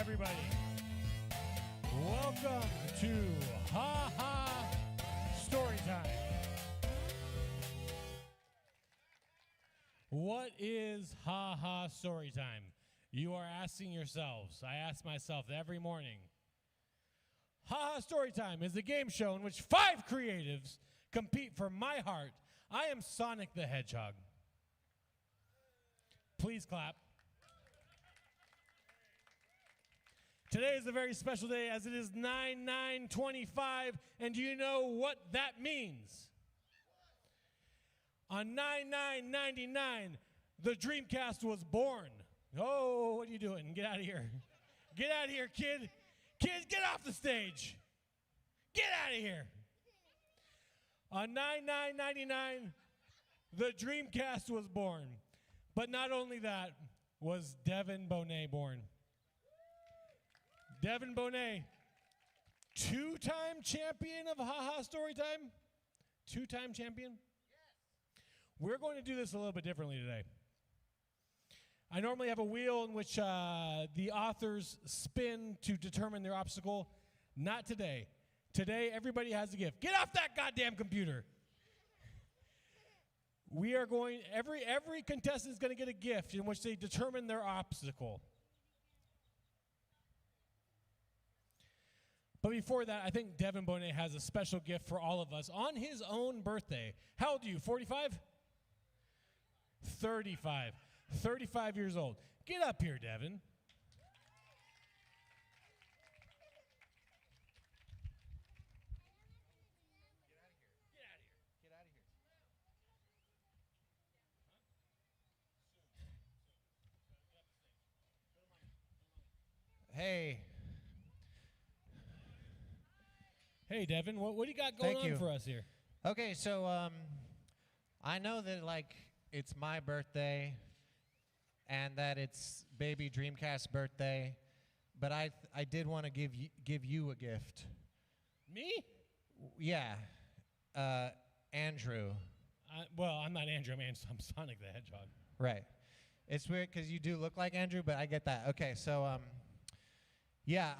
everybody. Welcome to Ha Ha Storytime. What is Ha Ha Storytime? You are asking yourselves. I ask myself every morning. Ha Ha Storytime is a game show in which 5 creatives compete for my heart. I am Sonic the Hedgehog. Please clap. Today is a very special day as it is 9/9/25, and do you know what that means? On 9/9/99, the Dreamcast was born. Oh, what are you doing? Get out of here. Get out of here, kid. Kids, get off the stage. Get out of here. On 9/9/99, the Dreamcast was born. But not only that, was Devin Bonnee born. Devin Bonnee, 2-time champion of Ha Ha Storytime? 2-time champion? Yes. We're going to do this a little bit differently today. I normally have a wheel in which the authors spin to determine their obstacle. Not today. Today, everybody has a gift. Get off that goddamn computer. We are going, every contestant is going to get a gift in which they determine their obstacle. But before that, I think Devin Bonnee has a special gift for all of us on his own birthday. How old are you, 45? 35. 35 years old. Get up here, Devin. Hey. Hey, Devin, what do you got going on for us here? Okay, so I know that it's my birthday and that it's baby Dreamcast's birthday, but I did want to give you a gift. Me? Yeah, Andrew. Well, I'm not Andrew. I'm Sonic the Hedgehog. Right. It's weird because you do look like Andrew, but I get that. Okay, so yeah,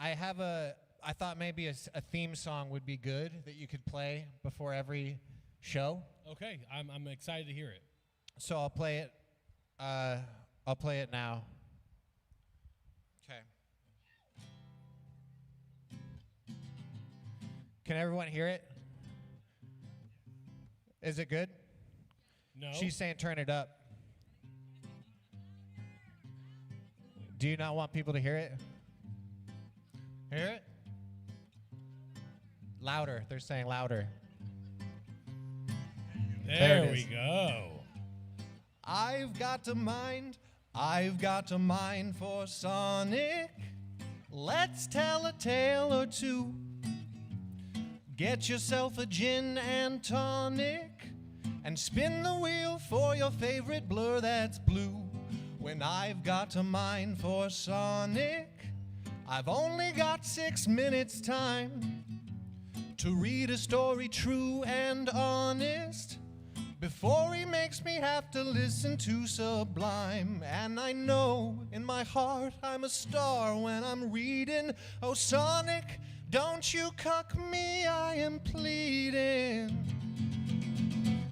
I thought maybe a theme song would be good that you could play before every show. Okay, I'm excited to hear it. So I'll play it. I'll play it now. Okay. Can everyone hear it? Is it good? No. She's saying turn it up. Do you not want people to hear it? Hear it? Louder. They're saying louder. There we go. I've got a mind for Sonic. Let's tell a tale or two. Get yourself a gin and tonic and spin the wheel for your favorite blur that's blue. When I've got a mind for Sonic, I've only got 6 minutes time to read a story true and honest before he makes me have to listen to Sublime. And I know in my heart I'm a star when I'm reading. Oh, Sonic, don't you cuck me, I am pleading.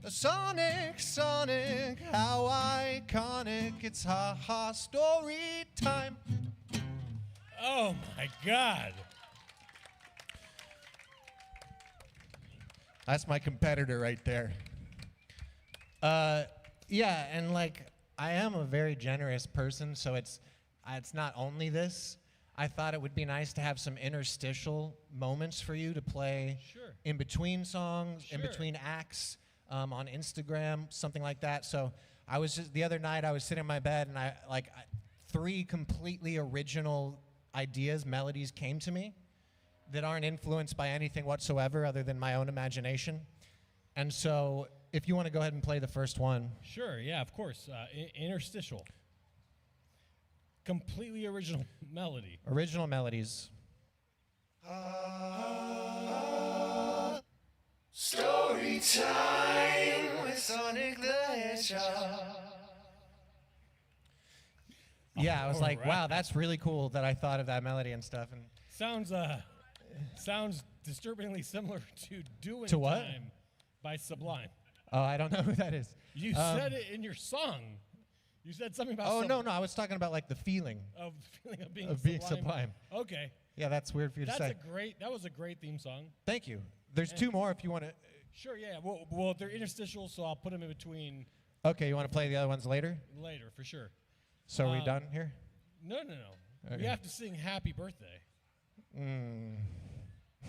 Sonic, Sonic, how iconic. It's Ha Ha Story Time. Oh, my God. That's my competitor right there. Yeah, and I am a very generous person, so it's not only this. I thought it would be nice to have some interstitial moments for you to play in between songs, in between acts, on Instagram, something like that. So the other night I was sitting in my bed and 3 completely original ideas, melodies came to me that aren't influenced by anything whatsoever other than my own imagination. And so if you want to go ahead and play the first one. Sure, yeah, of course. Interstitial. Completely original melody. Original melodies. Story time with Sonic the Hedgehog. Yeah, I was like, Alright. wow, that's really cool that I thought of that melody and stuff. And Sounds disturbingly similar to "Doing To what? Time" by Sublime. oh, I don't know who that is. You said it in your song. You said something about. Oh no, I was talking about like the feeling Of the feeling of being sublime. Okay, Yeah, that's weird for you to say. That was a great theme song. Thank you. There's two more if you want to. Sure, yeah. Well, they're interstitial, so I'll put them in between Okay, you want to play the other ones later? later for sure. So are we done here? No. Okay. We have to sing "Happy Birthday."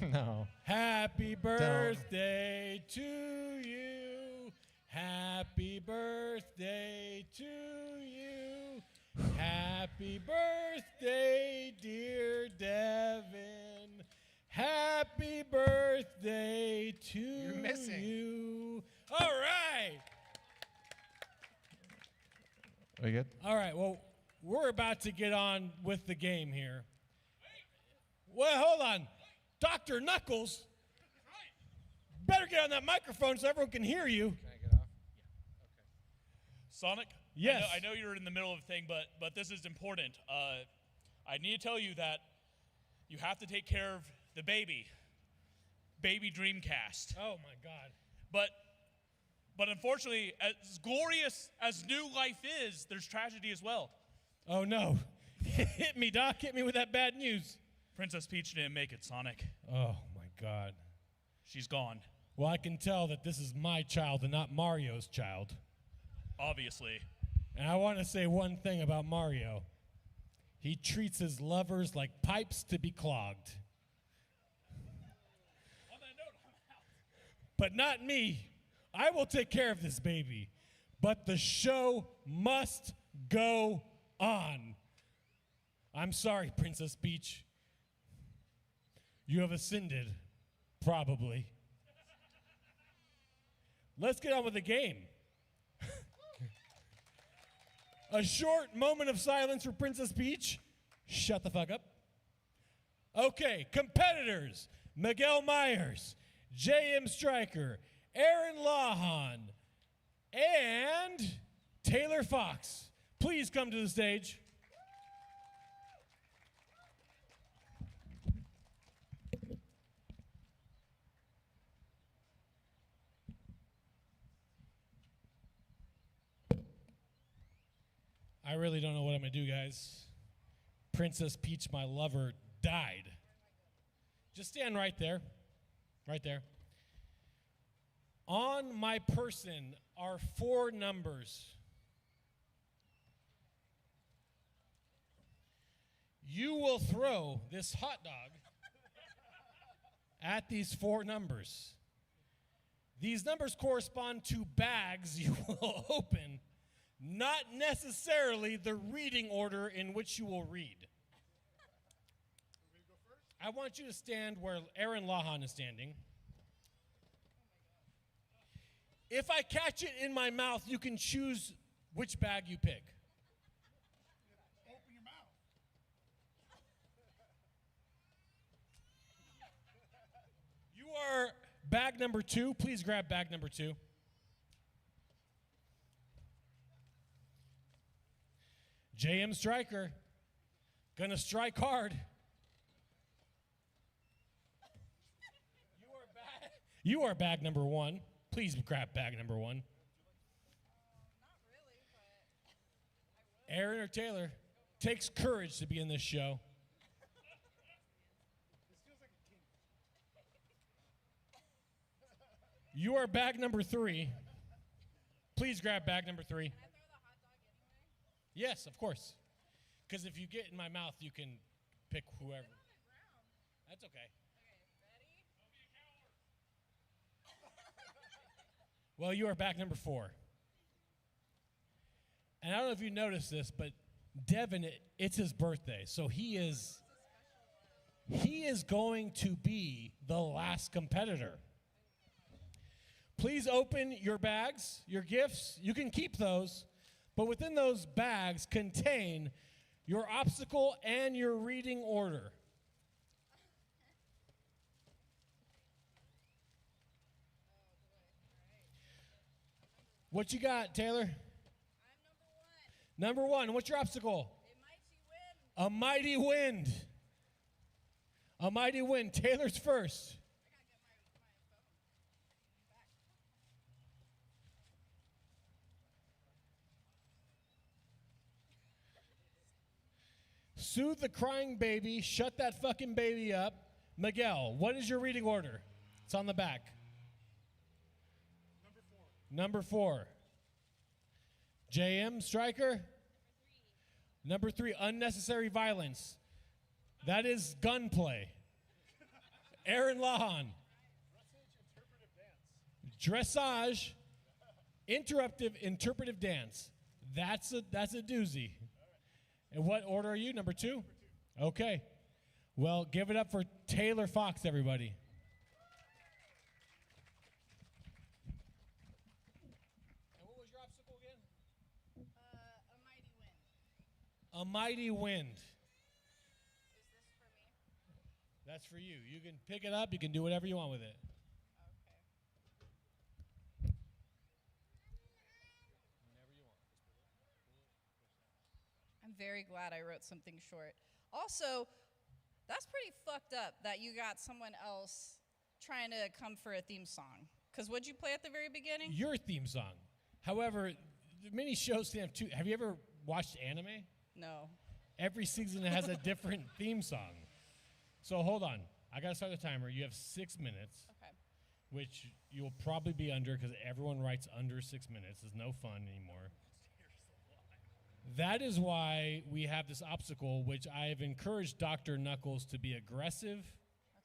No. Happy birthday to you. Happy birthday to you. Happy birthday, dear Devin. Happy birthday to You're missing. you. All right. Are you good? All right. Well, we're about to get on with the game here. Well, hold on. Dr. Knuckles, better get on that microphone so everyone can hear you. Can I get off? Sonic? Yes. I know you're in the middle of a thing, but this is important. I need to tell you that you have to take care of the baby Dreamcast. Oh, my God. But unfortunately, as glorious as new life is, there's tragedy as well. Oh, no. Hit me, Doc. Hit me with that bad news. Princess Peach didn't make it, Sonic. Oh, my God. She's gone, Well, I can tell that this is my child and not Mario's child. obviously. And I want to say one thing about Mario. He treats his lovers like pipes to be clogged. On that note, I'm out. But not me. I will take care of this baby. But the show must go on. I'm sorry, Princess Peach. You have ascended, probably. Let's get on with the game. A short moment of silence for Princess Peach. Shut the fuck up. Okay, competitors. Miguel Myers, J.M. Stryker, Aaron Lawhon, and Taylor Fox. Please come to the stage. I really don't know what I'm going to do, guys. Princess Peach, my lover, died. Just stand right there. Right there. On my person are 4 numbers. You will throw this hot dog at these 4 numbers. These numbers correspond to bags you will open, not necessarily the reading order in which you will read. I want you to stand where Aaron Lawhon is standing. If I catch it in my mouth, you can choose which bag you pick. Open your mouth. You are bag number 2. Please grab bag number 2. J.M. Stryker, gonna strike hard. You are bag number 1. Please grab bag number 1. Not really, but Aaron or Taylor, takes courage to be in this show. this feels like a team. You are bag number 3. Please grab bag number 3. Can I throw the hot dog anyway? Yes, of course. Because if you get in my mouth, you can pick whoever. It's on the ground. That's okay. Okay, ready? Well, you are back number 4. And I don't know if you noticed this, but Devin, it's his birthday, so he is going to be the last competitor. Please open your bags, your gifts. You can keep those, but within those bags contain your obstacle and your reading order. What you got, Taylor? I'm number 1. Number 1, what's your obstacle? It might A mighty wind. A mighty wind. Taylor's first. Soothe the crying baby. Shut that fucking baby up. Miguel, what is your reading order? It's on the back. Number 4. JM, Striker? Number 3, unnecessary violence. That is gunplay. Aaron Lawhon. Dressage, interpretive dance. That's a doozy. And what order are you? Number 2? Okay. Well, give it up for Taylor Fox, everybody. And what was your obstacle again? A mighty wind. A mighty wind. Is this for me? That's for you. You can pick it up. You can do whatever you want with it. Okay. I'm very glad I wrote something short. Also, that's pretty fucked up that you got someone else trying to come for a theme song. Because what'd you play at the very beginning? Your theme song. However, many shows have two. Have you ever watched anime? No. Every season has a different theme song. So hold on. I got to start the timer. You have 6 minutes, Okay. which you'll probably be under because everyone writes under 6 minutes. It's no fun anymore. That is why we have this obstacle, which I have encouraged Dr. Knuckles to be aggressive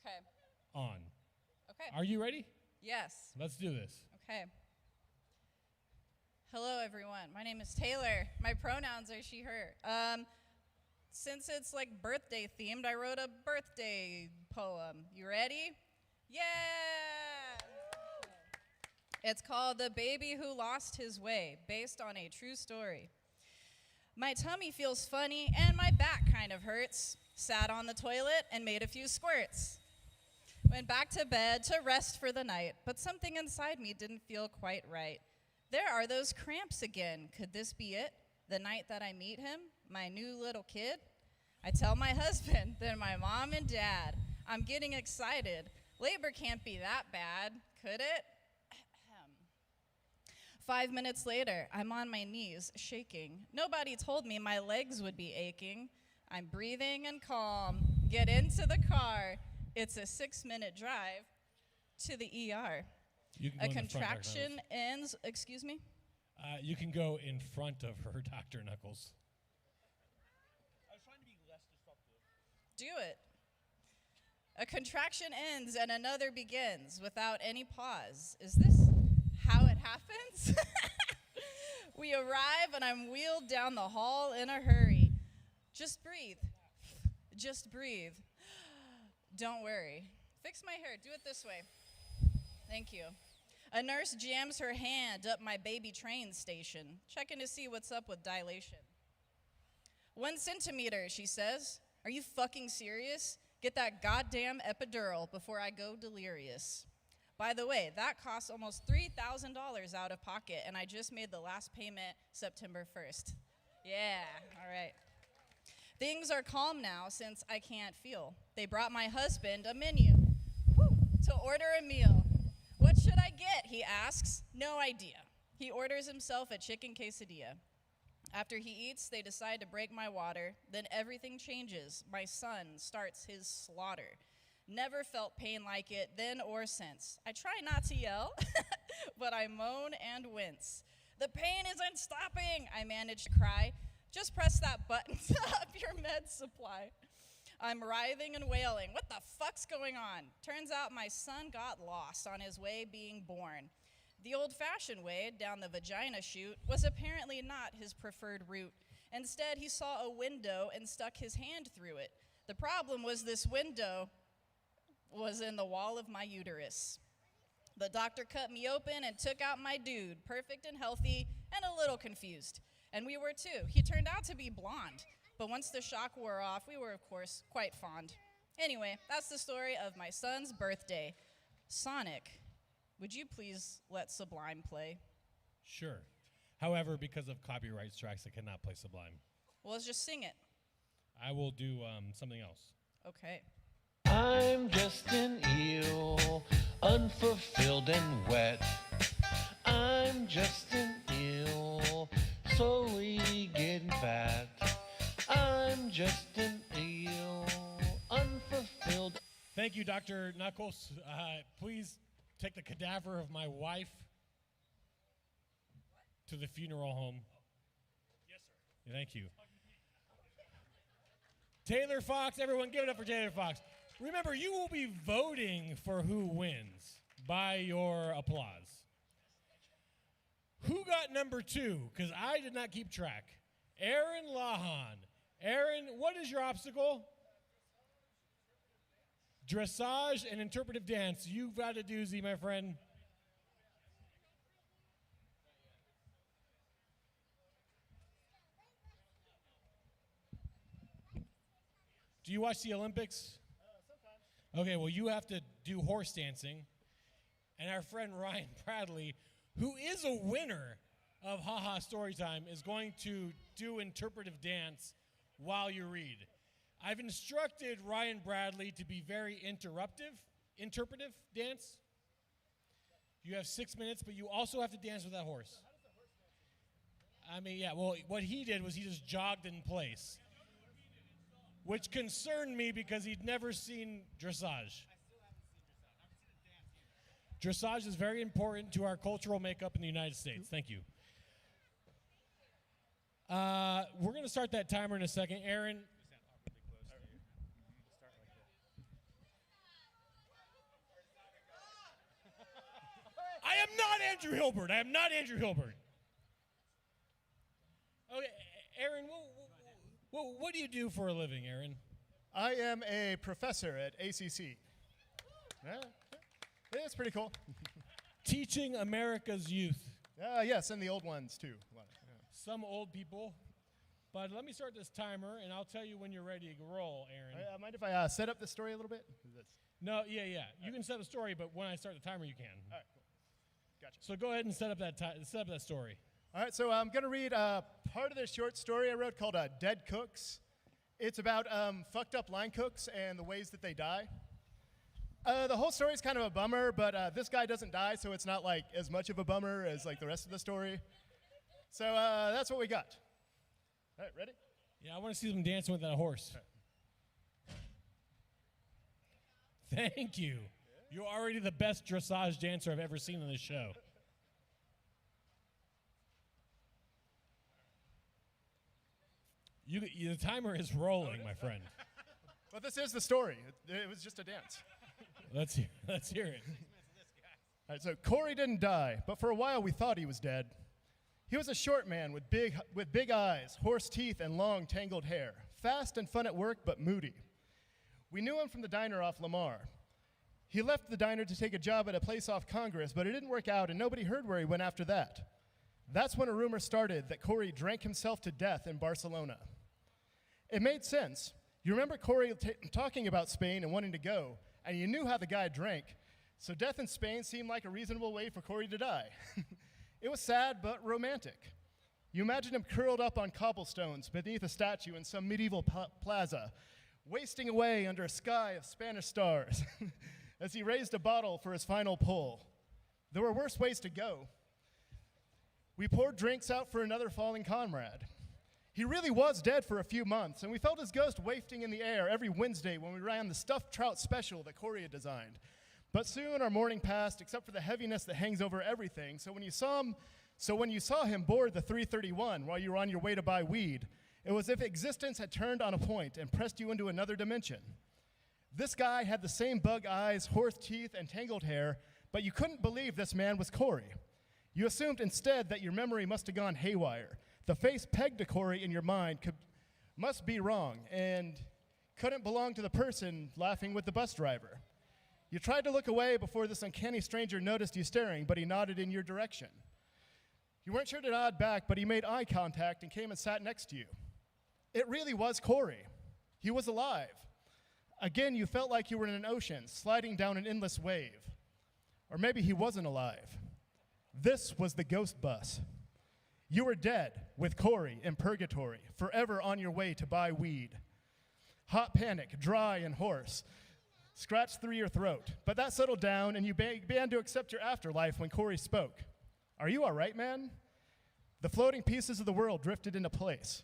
Okay. on. Okay. Are you ready? Yes. Let's do this. Okay. Hello, everyone. My name is Taylor. My pronouns are she, her. Since it's like birthday themed, I wrote a birthday poem. You ready? Yeah! It's called The Baby Who Lost His Way, based on a true story. My tummy feels funny and my back kind of hurts. Sat on the toilet and made a few squirts. Went back to bed to rest for the night, but something inside me didn't feel quite right. There are those cramps again. Could this be it? The night that I meet him, my new little kid? I tell my husband, then my mom and dad. I'm getting excited. Labor can't be that bad, could it? 5 minutes later, I'm on my knees, shaking. Nobody told me my legs would be aching. I'm breathing and calm. Get into the car. It's a 6-minute drive to the ER. You can A go in the front, Dr. contraction Knuckles. ends, excuse me? You can go in front of her, Dr. Knuckles. I was trying to be less disruptive. Do it. A contraction ends and another begins without any pause. Is this how it happens? We arrive and I'm wheeled down the hall in a hurry. Just breathe. Just breathe. Don't worry. Fix my hair. Do it this way. Thank you. A nurse jams her hand up my baby train station, checking to see what's up with dilation. 1 centimeter, she says. Are you fucking serious? Get that goddamn epidural before I go delirious. By the way, that costs almost $3,000 out of pocket, and I just made the last payment September 1st. Yeah, all right. Things are calm now since I can't feel. They brought my husband a menu to order a meal. What should I get, he asks. No idea. He orders himself a chicken quesadilla. After he eats, they decide to break my water. Then everything changes. My son starts his slaughter. Never felt pain like it then or since. I try not to yell, but I moan and wince. The pain isn't stopping, I manage to cry. Just press that button to up your med supply. I'm writhing and wailing. What the fuck's going on? Turns out my son got lost on his way being born. The old-fashioned way down the vagina chute was apparently not his preferred route. Instead, he saw a window and stuck his hand through it. The problem was this window was in the wall of my uterus. The doctor cut me open and took out my dude, perfect and healthy and a little confused. And we were too. He turned out to be blonde. But once the shock wore off, we were, of course, quite fond. Anyway, that's the story of my son's birthday. Sonic, would you please let Sublime play? Sure. However, because of copyright strikes, I cannot play Sublime. Well, let's just sing it. I will do something else. Okay. I'm just an eel, unfulfilled and wet. I'm just an eel, slowly getting fat. I'm just an eel, unfulfilled. Thank you, Dr. Knuckles. Please take the cadaver of my wife to the funeral home. Yes, sir. Thank you. Taylor Fox, everyone give it up for Taylor Fox. Remember, you will be voting for who wins by your applause. Who got number 2? Because I did not keep track. Aaron Lawhon. Aaron, what is your obstacle? Dressage and interpretive dance. You've got a doozy, my friend. Do you watch the Olympics? Sometimes. Okay, well, you have to do horse dancing. And our friend Ryan Bradley, who is a winner of Haha Storytime, is going to do interpretive dance while you read. I've instructed Ryan Bradley to be very interpretive dance. You have 6 minutes, but you also have to dance with that horse. I mean, yeah, well, what he did was he just jogged in place, which concerned me because he'd never seen dressage. Dressage is very important to our cultural makeup in the United States. Thank you. We're going to start that timer in a second. Aaron. I am not Andrew Hilbert. I am not Andrew Hilbert. Okay, Aaron, what do you do for a living, Aaron? I am a professor at ACC. Yeah, it's pretty cool. Teaching America's youth. Yes, and the old ones too. Some old people. But let me start this timer, and I'll tell you when you're ready to roll, Aaron. Mind if I set up the story a little bit? No, yeah. You can set the story, but when I start the timer, you can. All right, cool. Gotcha. So go ahead and set up that story. All right, so I'm going to read part of this short story I wrote called Dead Cooks. It's about fucked up line cooks and the ways that they die. The whole story is kind of a bummer, but this guy doesn't die, so it's not like as much of a bummer as like the rest of the story. So that's what we got. All right, ready? Yeah, I want to see them dancing with that horse. Right. Thank you. You're already the best dressage dancer I've ever seen on this show. The timer is rolling, my friend. Well, this is the story. It was just a dance. Let's hear it. All right, so Corey didn't die, but for a while we thought he was dead. He was a short man with big eyes, horse teeth, and long, tangled hair. Fast and fun at work, but moody. We knew him from the diner off Lamar. He left the diner to take a job at a place off Congress, but it didn't work out, and nobody heard where he went after that. That's when a rumor started that Corey drank himself to death in Barcelona. It made sense. You remember Corey talking about Spain and wanting to go, and you knew how the guy drank, so death in Spain seemed like a reasonable way for Corey to die. It was sad, but romantic. You imagine him curled up on cobblestones beneath a statue in some medieval plaza, wasting away under a sky of Spanish stars as he raised a bottle for his final pull. There were worse ways to go. We poured drinks out for another fallen comrade. He really was dead for a few months, and we felt his ghost wafting in the air every Wednesday when we ran the stuffed trout special that Corey had designed. But soon our morning passed, except for the heaviness that hangs over everything. So when you saw him board the 331 while you were on your way to buy weed, it was as if existence had turned on a point and pressed you into another dimension. This guy had the same bug eyes, horse teeth, and tangled hair, but you couldn't believe this man was Corey. You assumed instead that your memory must have gone haywire. The face pegged to Corey in your mind must be wrong and couldn't belong to the person laughing with the bus driver. You tried to look away before this uncanny stranger noticed you staring, but he nodded in your direction. You weren't sure to nod back, but he made eye contact and came and sat next to you. It really was Corey. He was alive. Again, you felt like you were in an ocean, sliding down an endless wave. Or maybe he wasn't alive. This was the ghost bus. You were dead with Corey in purgatory, forever on your way to buy weed. Hot panic, dry and hoarse, scratched through your throat. But that settled down, and you began to accept your afterlife when Corey spoke. Are you all right, man? The floating pieces of the world drifted into place.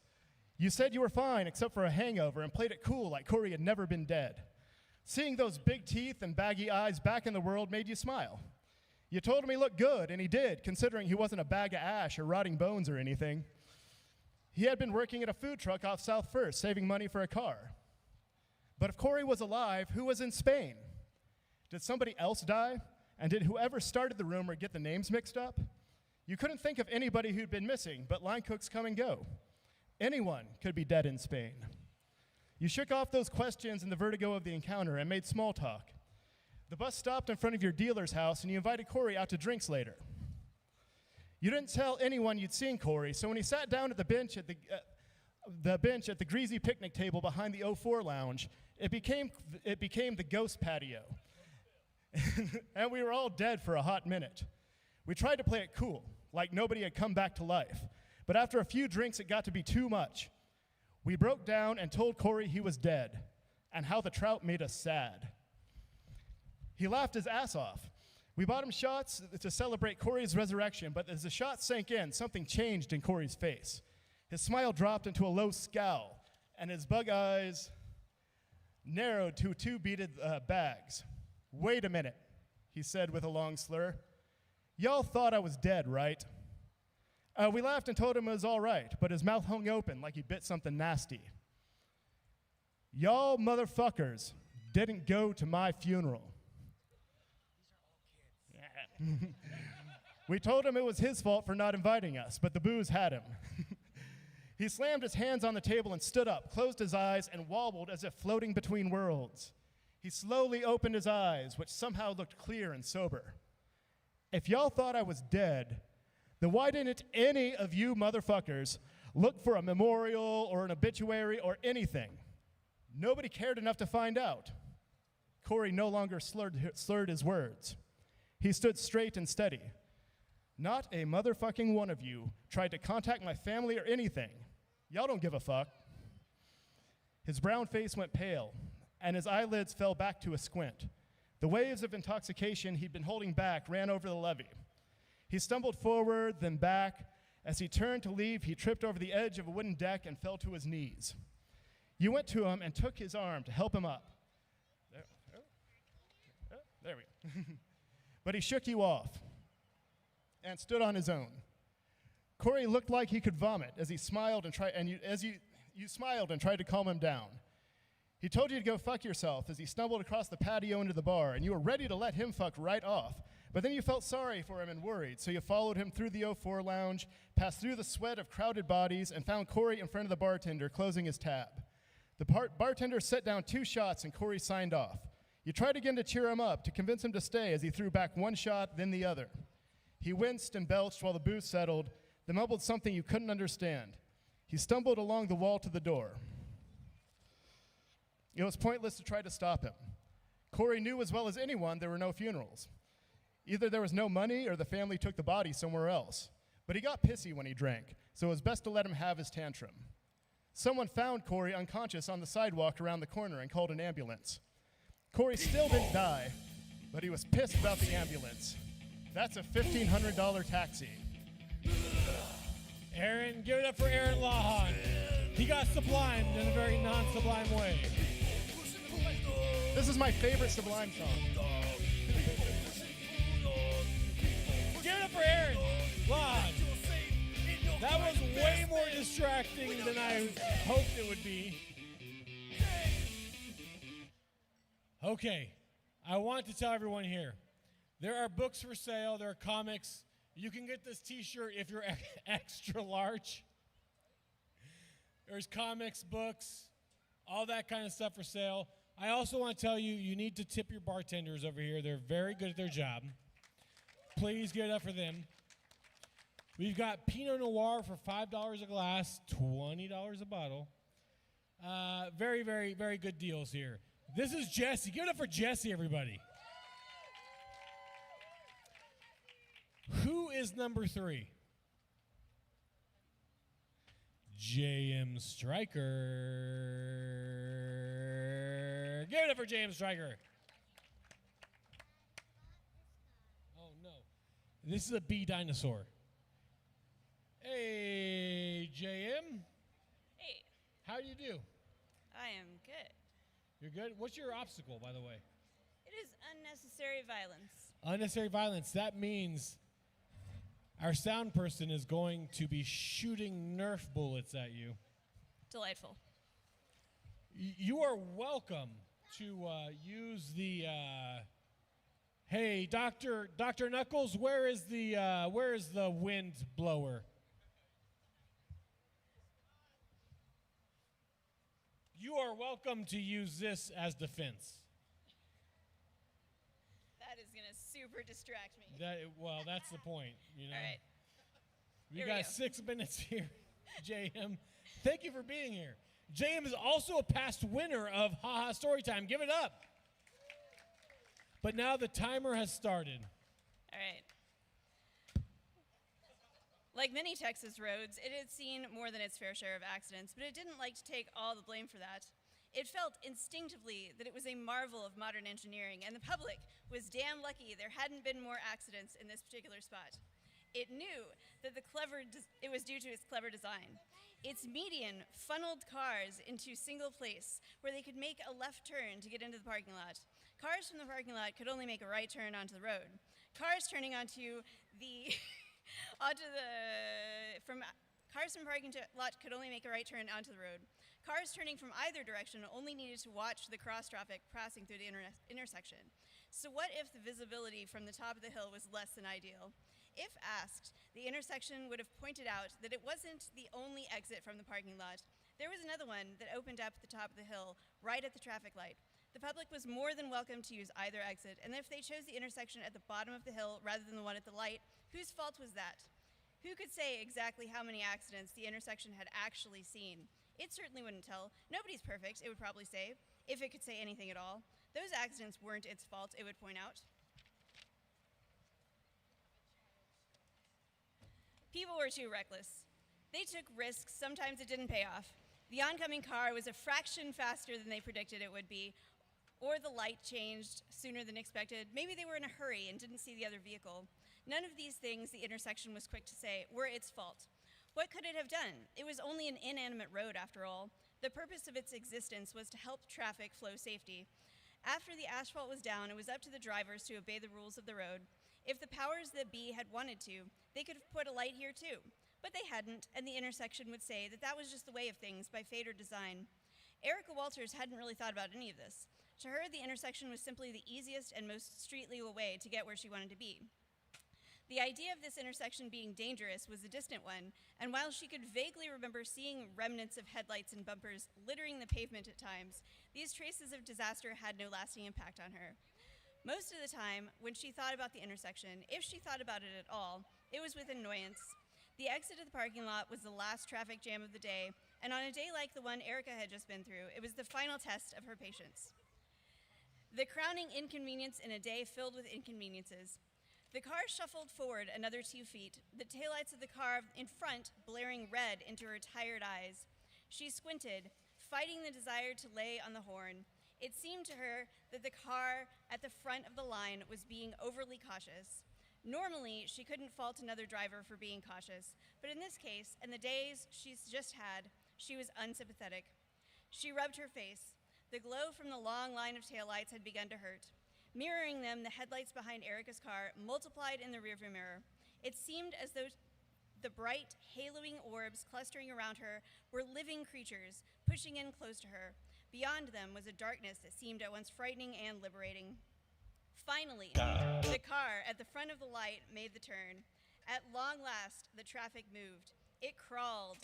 You said you were fine except for a hangover and played it cool like Corey had never been dead. Seeing those big teeth and baggy eyes back in the world made you smile. You told him he looked good, and he did, considering he wasn't a bag of ash or rotting bones or anything. He had been working at a food truck off South First, saving money for a car. But if Corey was alive, who was in Spain? Did somebody else die? And did whoever started the rumor get the names mixed up? You couldn't think of anybody who'd been missing, but line cooks come and go. Anyone could be dead in Spain. You shook off those questions in the vertigo of the encounter and made small talk. The bus stopped in front of your dealer's house, and you invited Corey out to drinks later. You didn't tell anyone you'd seen Corey, so when he sat down at the bench at the greasy picnic table behind the 04 lounge, it became the ghost patio. And we were all dead for a hot minute. We tried to play it cool, like nobody had come back to life. But after a few drinks, it got to be too much. We broke down and told Corey he was dead, and how the trout made us sad. He laughed his ass off. We bought him shots to celebrate Corey's resurrection, but as the shots sank in, something changed in Corey's face. His smile dropped into a low scowl, and his bug eyes narrowed to two beaded bags. Wait a minute, he said with a long slur. Y'all thought I was dead, right? We laughed and told him it was all right, but his mouth hung open like he bit something nasty. Y'all motherfuckers didn't go to my funeral. We told him it was his fault for not inviting us, but the booze had him. He slammed his hands on the table and stood up, closed his eyes, and wobbled as if floating between worlds. He slowly opened his eyes, which somehow looked clear and sober. If y'all thought I was dead, then why didn't any of you motherfuckers look for a memorial or an obituary or anything? Nobody cared enough to find out. Corey no longer slurred his words. He stood straight and steady. Not a motherfucking one of you tried to contact my family or anything. Y'all don't give a fuck. His brown face went pale, and his eyelids fell back to a squint. The waves of intoxication he'd been holding back ran over the levee. He stumbled forward, then back. As he turned to leave, he tripped over the edge of a wooden deck and fell to his knees. You went to him and took his arm to help him up. There we go. But he shook you off and stood on his own. Corey looked like he could vomit as he smiled and you smiled and tried to calm him down. He told you to go fuck yourself as he stumbled across the patio into the bar, and you were ready to let him fuck right off. But then you felt sorry for him and worried, so you followed him through the 04 lounge, passed through the sweat of crowded bodies, and found Corey in front of the bartender closing his tab. The bartender set down 2 shots, and Corey signed off. You tried again to cheer him up, to convince him to stay as he threw back 1 shot, then the other. He winced and belched while the booze settled, then mumbled something you couldn't understand. He stumbled along the wall to the door. It was pointless to try to stop him. Corey knew as well as anyone there were no funerals. Either there was no money or the family took the body somewhere else. But he got pissy when he drank, so it was best to let him have his tantrum. Someone found Corey unconscious on the sidewalk around the corner and called an ambulance. Corey still didn't die, but he was pissed about the ambulance. That's a $1,500 taxi. Aaron, give it up for Aaron Lawhon. He got sublimed in a very non-sublime way. This is my favorite Sublime song. Give it up for Aaron Lawhon. That was way more distracting than I hoped it would be. Okay, I want to tell everyone here, there are books for sale, there are comics. You can get this t-shirt if you're extra large. There's comics, books, all that kind of stuff for sale. I also want to tell you, you need to tip your bartenders over here. They're very good at their job. Please give it up for them. We've got Pinot Noir for $5 a glass, $20 a bottle. Very, very, very good deals here. This is Jesse. Give it up for Jesse, everybody. Who is number 3? J.M. Stryker. Give it up for J.M. Stryker. Oh, no. This is a bee dinosaur. Hey, J.M. Hey, How do you do? I am good. You're good? What's your obstacle, by the way? It is unnecessary violence. Unnecessary violence. That means our sound person is going to be shooting Nerf bullets at you. Delightful. You are welcome to use the. Hey, Doctor Knuckles, where is the wind blower? You are welcome to use this as defense. That is going to super distract me. That's the point. You know. All right. We Here we got go. 6 minutes here, JM. Thank you for being here. JM is also a past winner of Haha Storytime. Give it up. But now the timer has started. All right. Like many Texas roads, it had seen more than its fair share of accidents, but it didn't like to take all the blame for that. It felt instinctively that it was a marvel of modern engineering, and the public was damn lucky there hadn't been more accidents in this particular spot. It knew that it was due to its clever design. Its median funneled cars into single place where they could make a left turn to get into the parking lot. Cars from the parking lot could only make a right turn onto the road. Cars turning onto the cars from parking lot could only make a right turn onto the road. Cars turning from either direction only needed to watch the cross traffic passing through the intersection. So what if the visibility from the top of the hill was less than ideal? If asked, the intersection would have pointed out that it wasn't the only exit from the parking lot. There was another one that opened up at the top of the hill, right at the traffic light. The public was more than welcome to use either exit, and if they chose the intersection at the bottom of the hill rather than the one at the light, whose fault was that? Who could say exactly how many accidents the intersection had actually seen? It certainly wouldn't tell. Nobody's perfect, it would probably say, if it could say anything at all. Those accidents weren't its fault, it would point out. People were too reckless. They took risks, sometimes it didn't pay off. The oncoming car was a fraction faster than they predicted it would be, or the light changed sooner than expected. Maybe they were in a hurry and didn't see the other vehicle. None of these things, the intersection was quick to say, were its fault. What could it have done? It was only an inanimate road, after all. The purpose of its existence was to help traffic flow safety. After the asphalt was down, it was up to the drivers to obey the rules of the road. If the powers that be had wanted to, they could have put a light here too. But they hadn't, and the intersection would say that that was just the way of things by fate or design. Erica Walters hadn't really thought about any of this. To her, the intersection was simply the easiest and most street-legal way to get where she wanted to be. The idea of this intersection being dangerous was a distant one, and while she could vaguely remember seeing remnants of headlights and bumpers littering the pavement at times, these traces of disaster had no lasting impact on her. Most of the time, when she thought about the intersection, if she thought about it at all, it was with annoyance. The exit of the parking lot was the last traffic jam of the day, and on a day like the one Erica had just been through, it was the final test of her patience. The crowning inconvenience in a day filled with inconveniences. The car shuffled forward another 2 feet, the taillights of the car in front blaring red into her tired eyes. She squinted, fighting the desire to lay on the horn. It seemed to her that the car at the front of the line was being overly cautious. Normally, she couldn't fault another driver for being cautious, but in this case, and the days she's just had, she was unsympathetic. She rubbed her face. The glow from the long line of taillights had begun to hurt. Mirroring them, the headlights behind Erica's car multiplied in the rearview mirror. It seemed as though the bright, haloing orbs clustering around her were living creatures, pushing in close to her. Beyond them was a darkness that seemed at once frightening and liberating. Finally, the car at the front of the light made the turn. At long last, the traffic moved. It crawled.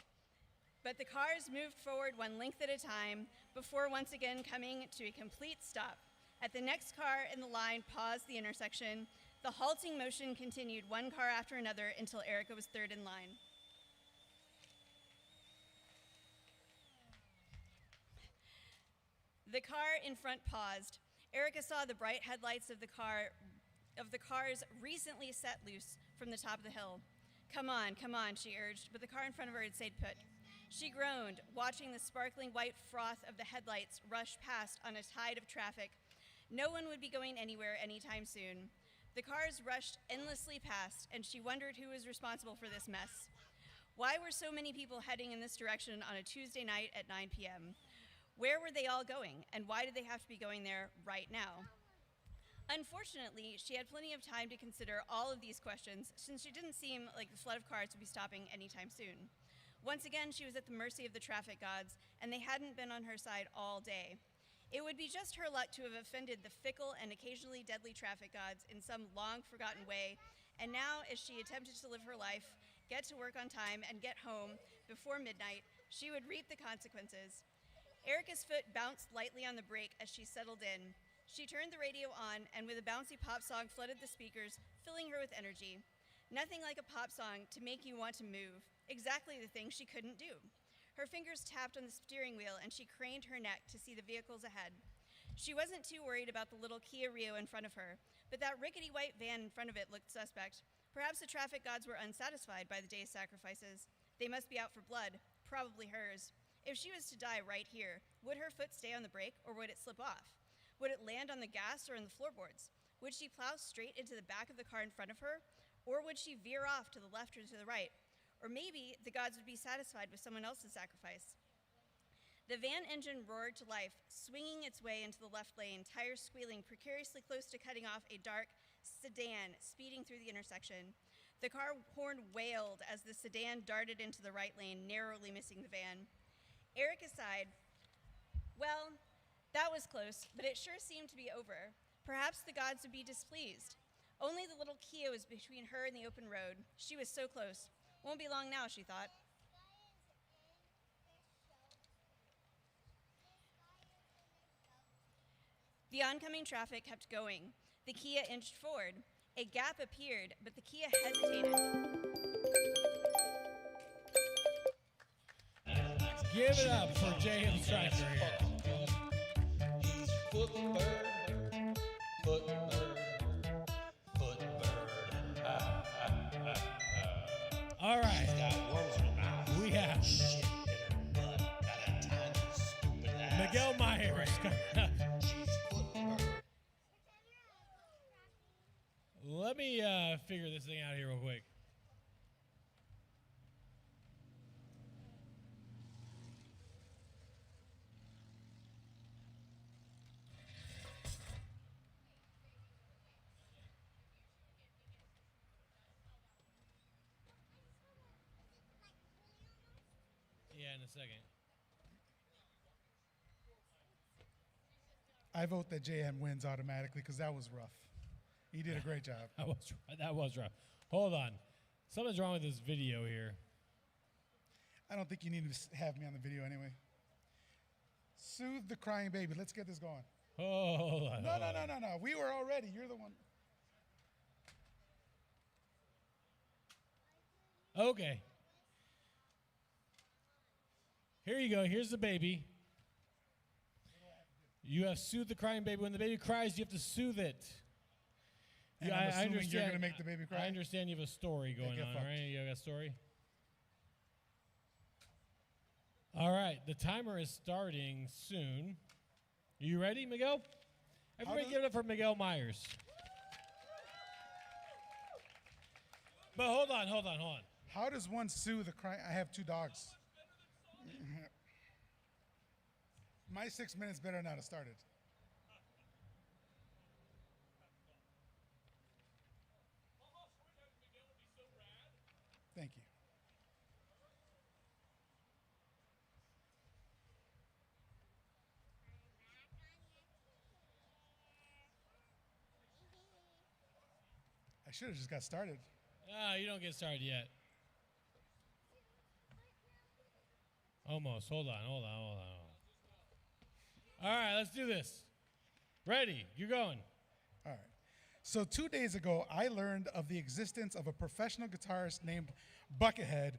But the cars moved forward one length at a time before once again coming to a complete stop. At the next car in the line paused the intersection. The halting motion continued one car after another until Erica was third in line. The car in front paused. Erica saw the bright headlights of the cars recently set loose from the top of the hill. Come on, she urged, but the car in front of her had stayed put. She groaned, watching the sparkling white froth of the headlights rush past on a tide of traffic. No one would be going anywhere anytime soon. The cars rushed endlessly past, and she wondered who was responsible for this mess. Why were so many people heading in this direction on a Tuesday night at 9 p.m.? Where were they all going, and why did they have to be going there right now? Unfortunately, she had plenty of time to consider all of these questions, since it didn't seem like the flood of cars would be stopping anytime soon. Once again, she was at the mercy of the traffic gods, and they hadn't been on her side all day. It would be just her luck to have offended the fickle and occasionally deadly traffic gods in some long-forgotten way, and now, as she attempted to live her life, get to work on time, and get home before midnight, she would reap the consequences. Erica's foot bounced lightly on the brake as she settled in. She turned the radio on, and with a bouncy pop song flooded the speakers, filling her with energy. Nothing like a pop song to make you want to move. Exactly the thing she couldn't do. Her fingers tapped on the steering wheel, and she craned her neck to see the vehicles ahead. She wasn't too worried about the little Kia Rio in front of her, but that rickety white van in front of it looked suspect. Perhaps the traffic gods were unsatisfied by the day's sacrifices. They must be out for blood, probably hers. If she was to die right here, would her foot stay on the brake, or would it slip off? Would it land on the gas or in the floorboards? Would she plow straight into the back of the car in front of her, or would she veer off to the left or to the right? Or maybe the gods would be satisfied with someone else's sacrifice. The van engine roared to life, swinging its way into the left lane, tires squealing precariously close to cutting off a dark sedan speeding through the intersection. The car horn wailed as the sedan darted into the right lane, narrowly missing the van. Erica sighed. Well, that was close, but it sure seemed to be over. Perhaps the gods would be displeased. Only the little Kia was between her and the open road. She was so close. Won't be long now, she thought. The oncoming traffic kept going. The Kia inched forward. A gap appeared, but the Kia hesitated. Give it up for J.M. Stryker here. All right. We have Miguel Myers coming up. Let me figure this thing out here real quick. Yeah, in a second. I vote that JM wins automatically because that was rough. He did a great job. That was rough. Hold on. Something's wrong with this video here. I don't think you need to have me on the video anyway. Soothe the crying baby. Let's get this going. Hold on. No. We were all ready. You're the one. Okay. Here you go. Here's the baby. You have soothed the crying baby. When the baby cries, you have to soothe it. And Yeah, I'm I assuming understand. you're going to make the baby cry? I understand you have a story going get on, fucked. right? You have a story? All right. The timer is starting soon. Are you ready, Miguel? Everybody give it up for Miguel Myers. But hold on. How does one soothe the crying? I have 2 dogs. My 6 minutes better not have started. Thank you. I should have just got started. You don't get started yet. Almost. Hold on. All right, let's do this. Ready? You're going. All right. So 2 days ago, I learned of the existence of a professional guitarist named Buckethead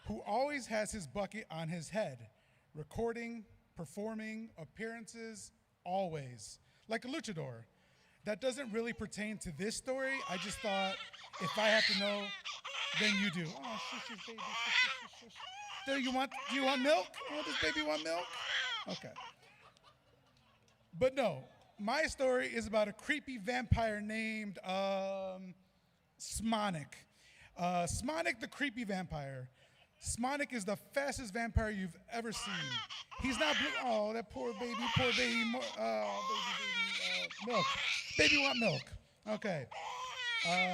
who always has his bucket on his head, recording, performing, appearances, always, like a luchador. That doesn't really pertain to this story. I just thought if I have to know, then you do. Oh, shush, baby, shush. Do you want milk? Oh, does baby want milk? Okay. But no, my story is about a creepy vampire named Smonic. Smonic the creepy vampire. Smonic is the fastest vampire you've ever seen. He's not blue. Oh, that poor baby. Milk. Baby want milk. Okay.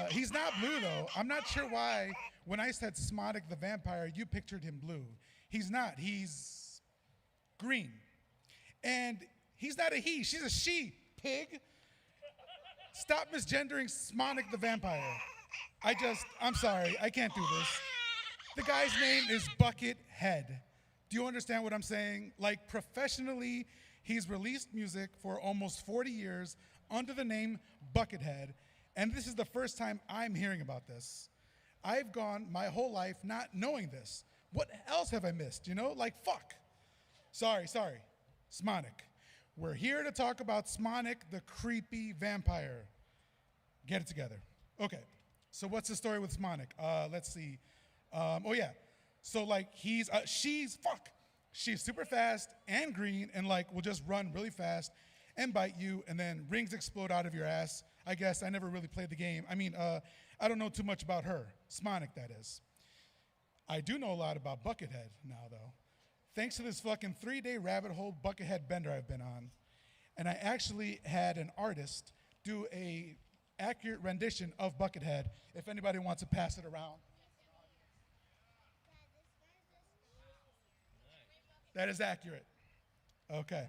He's not blue, though. I'm not sure why, when I said Smonic the vampire, you pictured him blue. He's not. He's green. And he's not a he. She's a she, pig. Stop misgendering Smonic the vampire. I'm sorry. I can't do this. The guy's name is Buckethead. Do you understand what I'm saying? Like, professionally, he's released music for almost 40 years under the name Buckethead, and this is the first time I'm hearing about this. I've gone my whole life not knowing this. What else have I missed, you know? Like, fuck. Sorry. Smonic. We're here to talk about Smonic, the creepy vampire. Get it together. Okay, so what's the story with Smonic? Let's see. So like she's super fast and green and like will just run really fast and bite you and then rings explode out of your ass. I guess I never really played the game. I mean, I don't know too much about her, Smonic that is. I do know a lot about Buckethead now though. Thanks to this fucking 3-day rabbit hole Buckethead bender I've been on. And I actually had an artist do a accurate rendition of Buckethead if anybody wants to pass it around. That is accurate. Okay.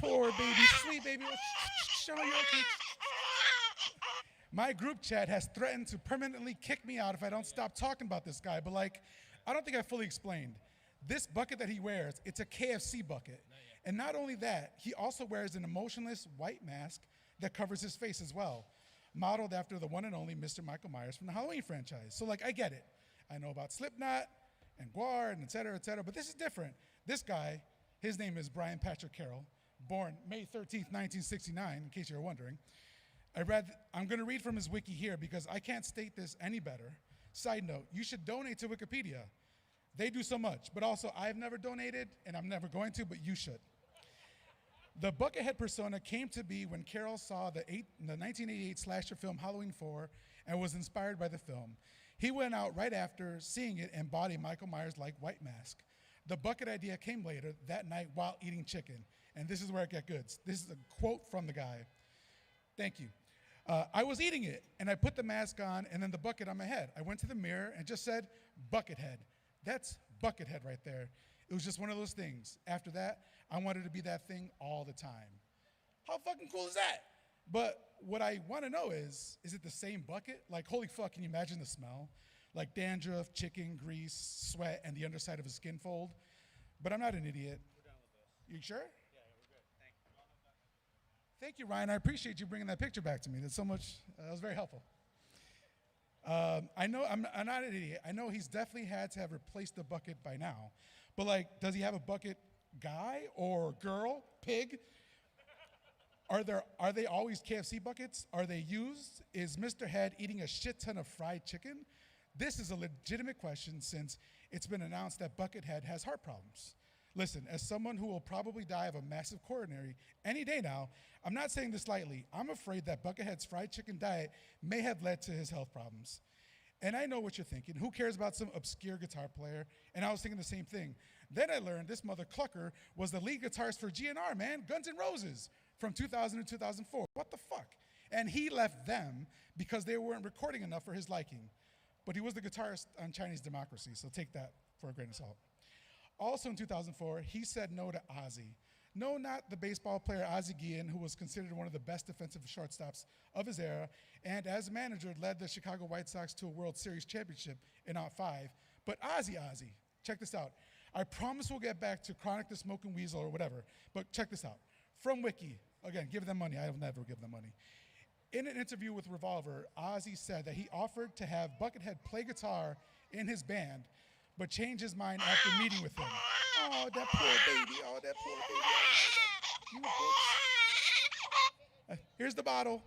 Poor baby, sweet baby. Show you okay. My group chat has threatened to permanently kick me out if I don't stop talking about this guy. But like, I don't think I fully explained. This bucket that he wears, it's a KFC bucket. And not only that, he also wears an emotionless white mask that covers his face as well, modeled after the one and only Mr. Michael Myers from the Halloween franchise. So like, I get it. I know about Slipknot and Guar and et cetera, but this is different. This guy, his name is Brian Patrick Carroll, born May 13th, 1969, in case you're wondering. I'm gonna read from his wiki here because I can't state this any better. Side note, you should donate to Wikipedia. They do so much, but also I've never donated and I'm never going to, but you should. The Buckethead persona came to be when Carroll saw the 1988 slasher film Halloween 4 and was inspired by the film. He went out right after seeing it and bought a Michael Myers-like white mask. The bucket idea came later that night while eating chicken. And this is where it got good. This is a quote from the guy. Thank you. I was eating it, and I put the mask on and then the bucket on my head. I went to the mirror and just said, Buckethead. That's Buckethead right there. It was just one of those things. After that, I wanted to be that thing all the time. How fucking cool is that? But what I want to know is it the same bucket? Like, holy fuck, can you imagine the smell? Like dandruff, chicken, grease, sweat, and the underside of a skin fold. But I'm not an idiot. We're done with this. You sure? Yeah, we're good. Thanks. Thank you, Ryan. I appreciate you bringing that picture back to me. That's so much, that was very helpful. I know I'm not an idiot. I know he's definitely had to have replaced the bucket by now. But like, does he have a bucket guy or girl, pig? Are they always KFC buckets? Are they used? Is Mr. Head eating a shit ton of fried chicken? This is a legitimate question since it's been announced that Buckethead has heart problems. Listen, as someone who will probably die of a massive coronary any day now, I'm not saying this lightly. I'm afraid that Buckethead's fried chicken diet may have led to his health problems. And I know what you're thinking. Who cares about some obscure guitar player? And I was thinking the same thing. Then I learned this mother clucker was the lead guitarist for GNR, man, Guns N' Roses, from 2000 to 2004. What the fuck? And he left them because they weren't recording enough for his liking. But he was the guitarist on Chinese Democracy, so take that for a grain of salt. Also in 2004, he said no to Ozzie. No, not the baseball player Ozzie Guillen, who was considered one of the best defensive shortstops of his era, and as manager led the Chicago White Sox to a World Series championship in '05. But Ozzie, check this out. I promise we'll get back to Chronic the Smoking Weasel or whatever, but check this out. From Wiki, again, give them money. I will never give them money. In an interview with Revolver, Ozzie said that he offered to have Buckethead play guitar in his band, but changed his mind after meeting with him. Oh, that poor baby. Oh, that poor baby. You bitch. Here's the bottle.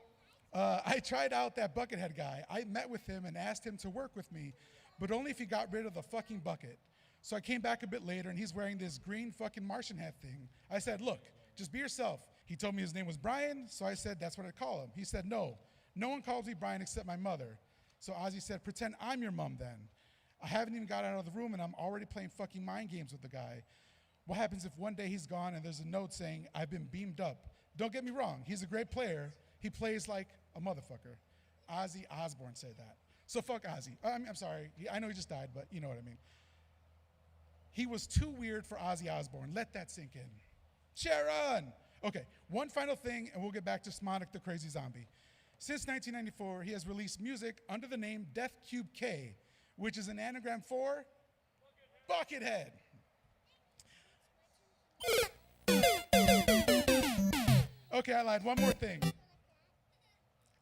I tried out that Buckethead guy. I met with him and asked him to work with me, but only if he got rid of the fucking bucket. So I came back a bit later, and he's wearing this green fucking Martian hat thing. I said, look, just be yourself. He told me his name was Brian, so I said, that's what I call him. He said, no one calls me Brian except my mother. So Ozzy said, pretend I'm your mom then. I haven't even got out of the room, and I'm already playing fucking mind games with the guy. What happens if one day he's gone and there's a note saying, I've been beamed up? Don't get me wrong, he's a great player. He plays like a motherfucker. Ozzy Osbourne said that. So fuck Ozzy. I'm sorry, I know he just died, but you know what I mean. He was too weird for Ozzy Osbourne. Let that sink in. Sharon! Okay, one final thing, and we'll get back to Smonic the Crazy Zombie. Since 1994, he has released music under the name Death Cube K, which is an anagram for Buckethead. Okay, I lied. One more thing.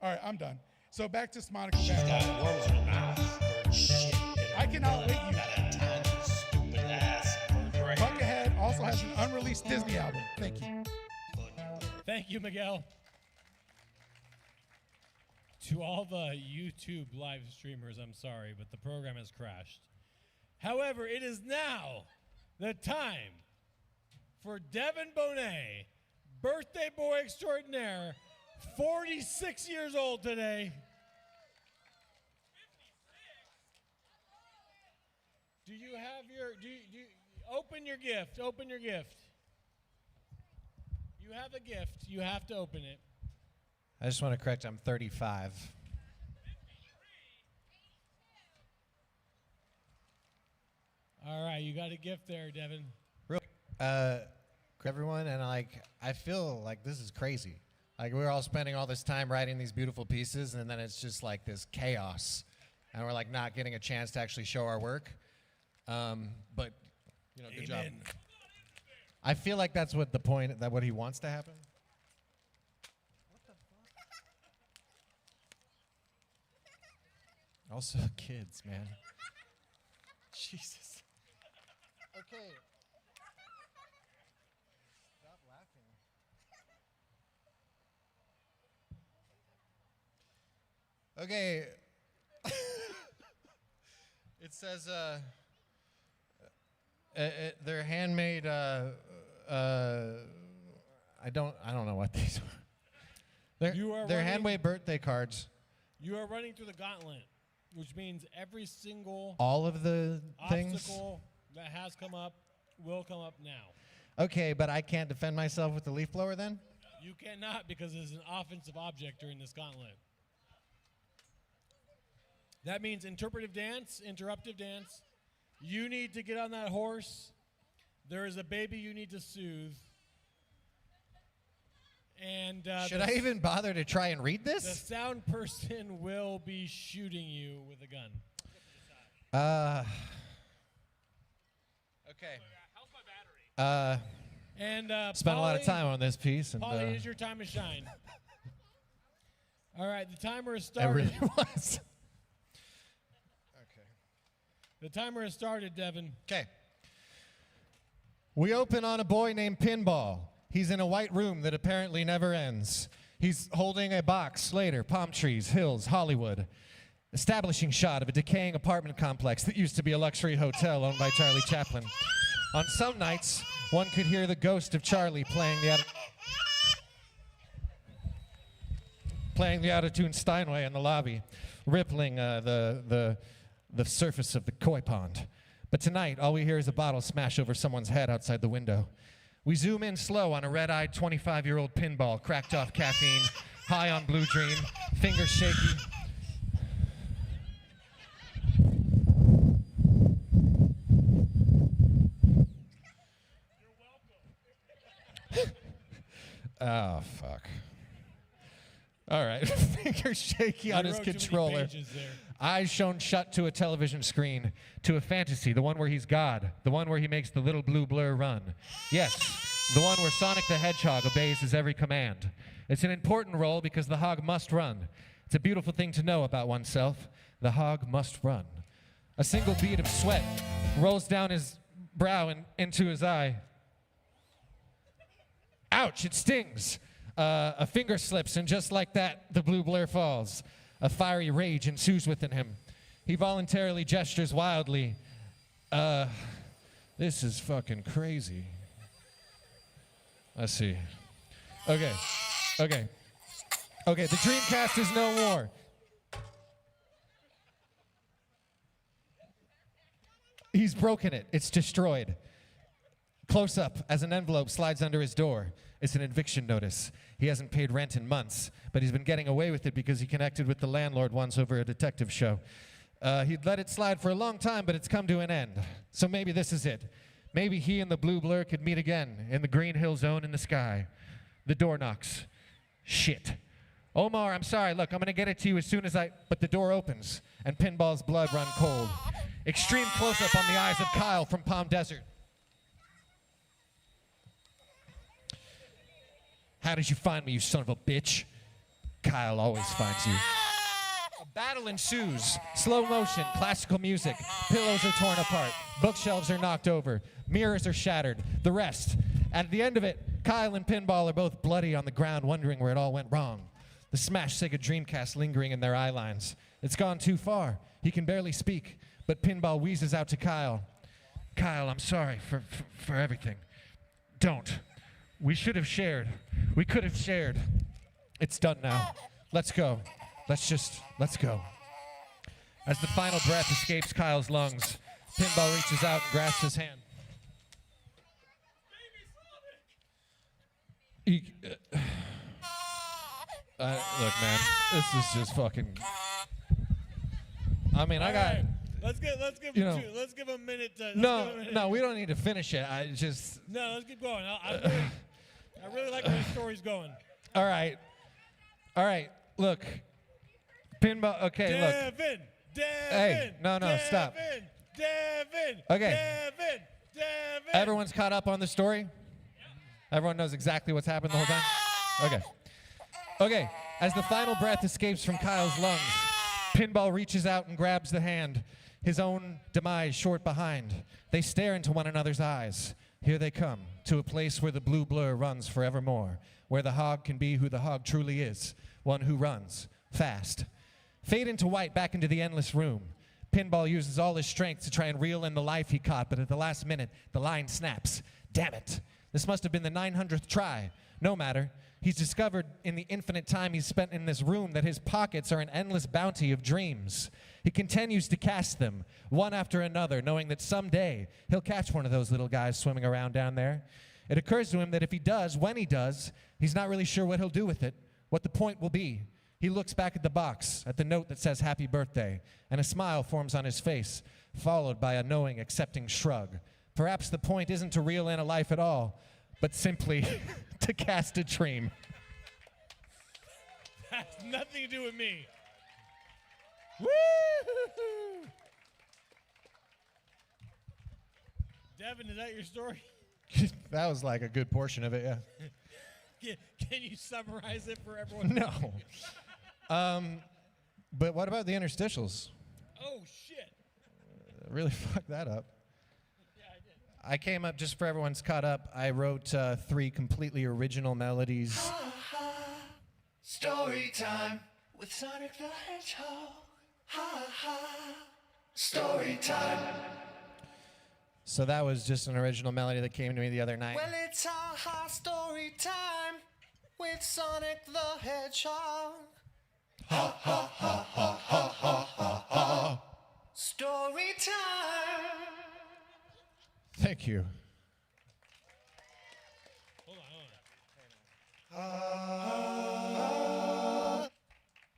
All right, I'm done. So back to Smonic the Crazy Zombie. I can outwit you. Buckethead also has an unreleased Disney album. Thank you. Thank you, Miguel. To all the YouTube live streamers, I'm sorry, but the program has crashed. However, it is now the time for Devin Bonnee, birthday boy extraordinaire, 46 years old today. Do you have your, open your gift, open your gift. You have a gift, you have to open it. I just want to correct, I'm 35. All right, you got a gift there, Devin. Real, everyone, and I feel like this is crazy. Like we're all spending all this time writing these beautiful pieces, and then it's just like this chaos, and we're like not getting a chance to actually show our work. But you know, good job. I feel like that's what the point, that what he wants to happen. What the fuck? Also, kids, man. Jesus. Okay. Stop laughing. Okay. It says, they're handmade, I don't know what these are. They're handmade birthday cards. You are running through the gauntlet, which means every single All of the things? obstacle that has come up will come up now. Okay, but I can't defend myself with the leaf blower then? You cannot because it is an offensive object during this gauntlet. That means interpretive dance, interruptive dance. You need to get on that horse. There is a baby you need to soothe. And should I even bother to try and read the this? sound person will be shooting you with a gun. Okay. How's my battery? And Spent a lot of time on this piece, and Polly, it is your time to shine. All right, the timer has it started. really was. Okay. The timer has started, Devin. Okay. We open on a boy named Pinball. He's in a white room that apparently never ends. He's holding a box, Slater, palm trees, hills, Hollywood. Establishing shot of a decaying apartment complex that used to be a luxury hotel owned by Charlie Chaplin. On some nights, one could hear the ghost of Charlie playing the out-of-tune Steinway in the lobby, rippling the surface of the koi pond. But tonight, all we hear is a bottle smash over someone's head outside the window. We zoom in slow on a red-eyed 25-year-old Pinball, cracked off caffeine, high on Blue Dream, fingers shaky. Oh, fuck. All right. Fingers shaky on his controller. Eyes shown shut to a television screen, to a fantasy, the one where he's God, the one where he makes the little blue blur run. Yes, the one where Sonic the Hedgehog obeys his every command. It's an important role because the hog must run. It's a beautiful thing to know about oneself. The hog must run. A single bead of sweat rolls down his brow and into his eye. Ouch, it stings. A finger slips, and just like that, the blue blur falls. A fiery rage ensues within him. He voluntarily gestures wildly. This is fucking crazy. I see. Okay. The Dreamcast is no more. He's broken it. It's destroyed. Close up as an envelope slides under his door. It's an eviction notice. He hasn't paid rent in months, but he's been getting away with it because he connected with the landlord once over a detective show. He'd let it slide for a long time, but it's come to an end. So maybe this is it. Maybe he and the blue blur could meet again in the green hill zone in the sky. The door knocks. Shit. Omar, I'm sorry. Look, I'm going to get it to you as soon as But the door opens, and Pinball's blood run cold. Extreme close-up on the eyes of Kyle from Palm Desert. How did you find me, you son of a bitch? Kyle always finds you. A battle ensues. Slow motion, classical music. Pillows are torn apart. Bookshelves are knocked over. Mirrors are shattered. The rest. At the end of it, Kyle and Pinball are both bloody on the ground, wondering where it all went wrong. The smashed Sega Dreamcast lingering in their eye lines. It's gone too far. He can barely speak, but Pinball wheezes out to Kyle. Kyle, I'm sorry for everything. Don't. We should have shared. We could have shared. It's done now. Let's go. Let's go. As the final breath escapes Kyle's lungs, Pinball reaches out and grasps his hand. Look, man, this is just fucking. I mean, I got. Right. Let's give him a minute. No, we don't need to finish it. No, let's keep going. I really like where the story's going. All right. Look, Pinball. Okay, Devin. Hey, no, stop. Devin. Okay. Devin. Everyone's caught up on the story? Everyone knows exactly what's happened the whole time? Okay. As the final breath escapes from Kyle's lungs, Pinball reaches out and grabs the hand, his own demise short behind. They stare into one another's eyes. Here they come, to a place where the blue blur runs forevermore, where the hog can be who the hog truly is, one who runs fast. Fade into white back into the endless room. Pinball uses all his strength to try and reel in the life he caught, but at the last minute, the line snaps. Damn it. This must have been the 900th try. No matter. He's discovered in the infinite time he's spent in this room that his pockets are an endless bounty of dreams. He continues to cast them, one after another, knowing that someday he'll catch one of those little guys swimming around down there. It occurs to him that if he does, when he does, he's not really sure what he'll do with it, what the point will be. He looks back at the box, at the note that says happy birthday, and a smile forms on his face, followed by a knowing, accepting shrug. Perhaps the point isn't to reel in a life at all, but simply to cast a dream. Has nothing to do with me. Woo! Devin, is that your story? That was like a good portion of it, yeah. Can you summarize it for everyone? No. But what about the interstitials? Oh, shit. Really fucked that up. Yeah, I did. I came up, just for everyone's caught up, I wrote 3 completely original melodies. Story time with Sonic the Hedgehog. Ha ha. Story time. So that was just an original melody that came to me the other night. Well, it's ha story time with Sonic the Hedgehog. Ha ha ha ha ha ha ha ha. Story time. Thank you. Hold on.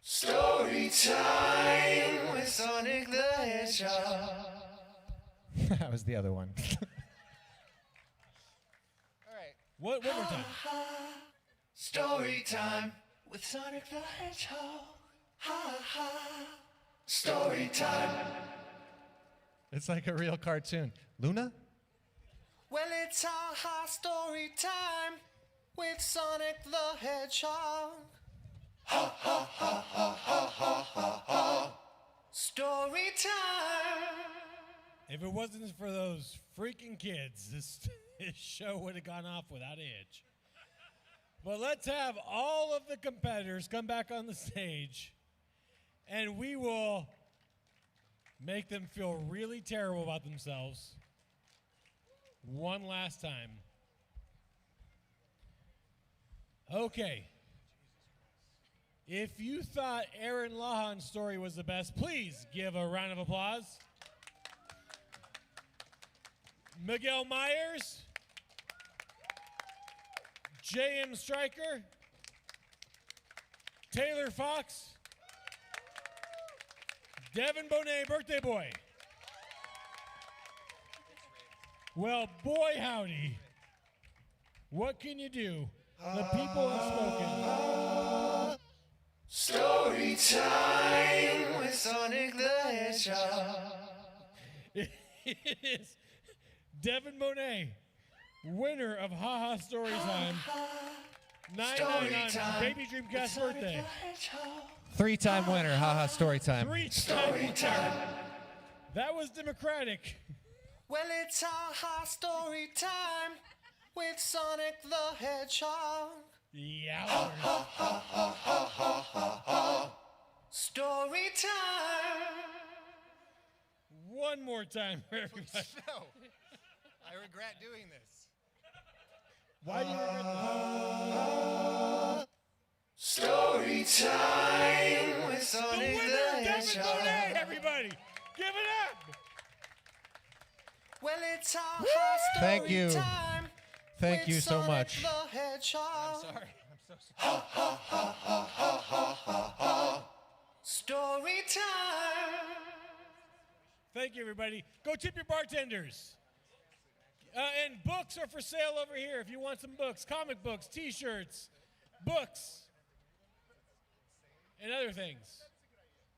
Story time with Sonic the Hedgehog. That was the other one. One more time. Story time with Sonic the Hedgehog. Ha ha. Story time. It's like a real cartoon. Luna? Well, it's ha story time with Sonic the Hedgehog. Ha ha ha ha ha ha ha ha. Story time. If it wasn't for those freaking kids, this show would have gone off without edge. But let's have all of the competitors come back on the stage, and we will make them feel really terrible about themselves one last time. Okay. If you thought Aaron Lawhon's story was the best, please give a round of applause. Miguel Myers, J.M. Stryker, Taylor Fox, Devin Bonnee, birthday boy. Well, boy howdy, what can you do? The people have spoken. Story time with Sonic the Hedgehog. It is Devin Bonnee, winner of Haha Storytime. 9 on Baby Dreamcast birthday. 3-time winner, haha, story time. 3-time winner. That was democratic. Well, it's Haha Story time with Sonic the Hedgehog. Yeah. Story time. One more time for everybody. No, I regret doing this. Why do you regret this? Story time with The Sonic winner, the Devin Bonnee, Hedgehog. everybody. Give it up. Well, it's Haha Story Thank you. time. Thank with you so Sonic much. The Hedgehog. Sorry. I'm so sorry. Story time. Thank you, everybody. Go tip your bartenders. And books are for sale over here if you want some books. Comic books, T-shirts, books, and other things.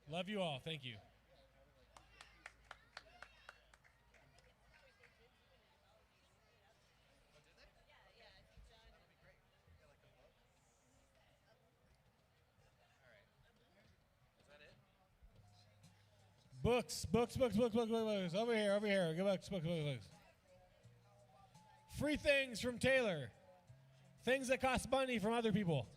Love you all. Thank you. Books. Over here. Go books. Free things from Taylor. Things that cost money from other people.